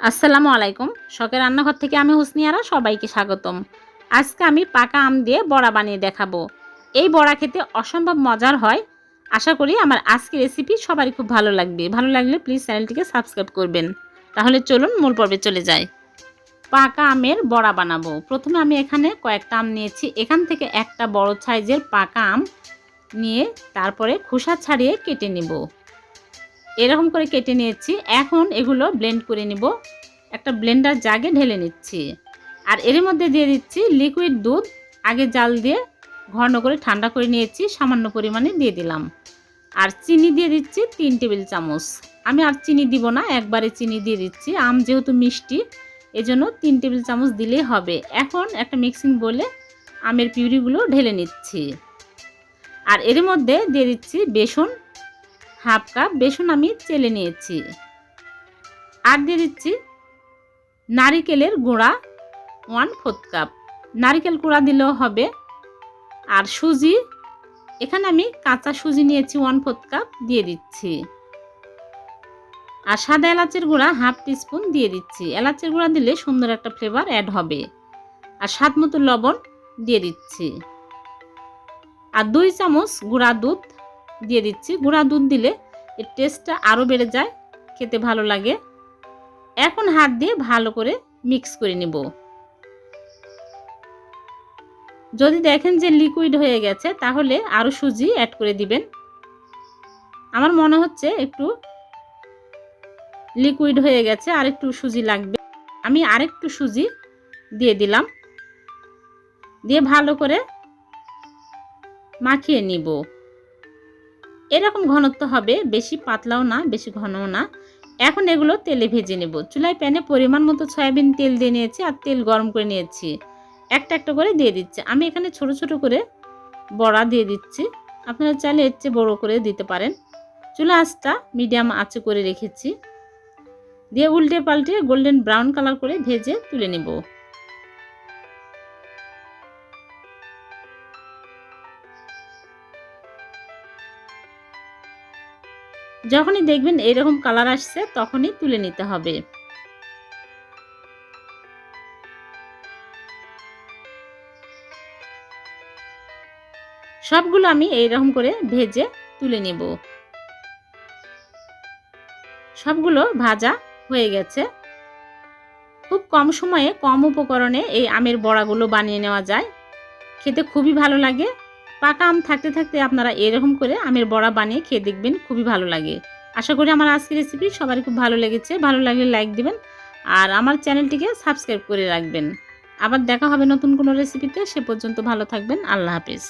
আসসালামু আলাইকুম। শখের রান্নাঘর থেকে আমি হুসনিয়ারা সবাইকে স্বাগতম। আজকে আমি পাকা আম দিয়ে বড়া বানিয়ে দেখাবো। এই বড়া খেতে অসম্ভব মজার হয়। আশা করি আমার আজকের রেসিপি সবারই খুব ভালো লাগবে। ভালো লাগলে প্লিজ চ্যানেলটিকে সাবস্ক্রাইব করবেন। তাহলে চলুন মূল পর্বে চলে যাই। পাকা আমের বড়া বানাবো। প্রথমে আমি এখানে কয়েকটা আম নিয়েছি। এখান থেকে একটা বড় সাইজের পাকা আম নিয়ে তারপরে খোসা ছাড়িয়ে কেটে নেব। এরকম করে কেটে নিয়েছি। এখন এগুলো ব্লেন্ড করে নিব। একটা ব্লেন্ডার জাগে ঢেলে নিচ্ছি। আর এর মধ্যে দিয়ে দিচ্ছি লিকুইড দুধ। আগে জাল দিয়ে ঘন করে ঠান্ডা করে নিয়েছি, সামান্য পরিমাণে দিয়ে দিলাম। আর চিনি দিয়ে দিচ্ছি 3 টেবিল চামচ। আমি আর চিনি দিব না, একবারে চিনি দিয়ে দিচ্ছি। আম যেহেতু মিষ্টি এজন্য 3 টেবিল চামচ দিলেই হবে। এখন একটা মিক্সিং বলে আমের পিউরিগুলো ঢেলে নিচ্ছি। আর এর মধ্যে দিয়ে দিচ্ছি বেসন, হাফ কাপ বেসন আমি চেলে নিয়েছি। আর দিয়ে দিচ্ছি নারিকেলের গুঁড়া 1/4 কাপ। নারিকেল গুঁড়া দিলেও হবে। আর সুজি, এখানে আমি কাঁচা সুজি নিয়েছি 1/4 কাপ দিয়ে দিচ্ছি। আর সাদা এলাচের গুঁড়া হাফ টিস্পুন দিয়ে দিচ্ছি। এলাচের গুঁড়া দিলে সুন্দর একটা ফ্লেভার অ্যাড হবে। আর স্বাদ মতো লবণ দিয়ে দিচ্ছি। আর 2 চামচ গুঁড়া দুধ দিয়ে দিচ্ছি। গুঁড়া দুধ দিলে এর টেস্টটা আরও বেড়ে যায়, খেতে ভালো লাগে। এখন হাত দিয়ে ভালো করে মিক্স করে নেব। যদি দেখেন যে লিকুইড হয়ে গেছে তাহলে আরও সুজি অ্যাড করে দিবেন। আমার মনে হচ্ছে একটু লিকুইড হয়ে গেছে, আর একটু সুজি লাগবে। আমি আরেকটু সুজি দিয়ে দিলাম। দিয়ে ভালো করে মাখিয়ে নিব। এরকম ঘনত্ব হবে, বেশি পাতলাও না বেশি ঘনও না। এখন এগুলো তেলে ভেজে নেব। চুলায় প্যানে পরিমাণ মতো সয়াবিন তেল দিয়ে নিয়েছি আর তেল গরম করে নিয়েছি। একটা একটা করে দিয়ে দিচ্ছি। আমি এখানে ছোট ছোট করে বড়া দিয়ে দিচ্ছি। আপনারা চাইলে এর চেয়ে বড় করে দিতে পারেন। চুলা আঁচটা মিডিয়াম আঁচে করে রেখেছি। দিয়ে উল্টে পাল্টে গোল্ডেন ব্রাউন কালার করে ভেজে তুলে নেব। যখনই দেখবেন এরকম কালার আসছে তখনই তুলে নিতে হবে। সবগুলো আমি এইরকম করে ভেজে তুলে নেব। সবগুলো ভাজা হয়ে গেছে। খুব কম সময়ে কম উপকরণে এই আমের বড়াগুলো বানিয়ে নেওয়া যায়। খেতে খুবই ভালো লাগে। পাকা আম থাকতে থাকতে আপনারা এরকম করে আমের বড়া বানিয়ে খেয়ে দেখবেন, খুবই ভালো লাগে। আশা করি আমার আজকের রেসিপি সবারই খুব ভালো লেগেছে। ভালো লাগলে লাইক দিবেন আর আমার চ্যানেলটিকে সাবস্ক্রাইব করে রাখবেন। আবার দেখা হবে নতুন কোনো রেসিপিতে। সে পর্যন্ত ভালো থাকবেন। আল্লাহ হাফেজ।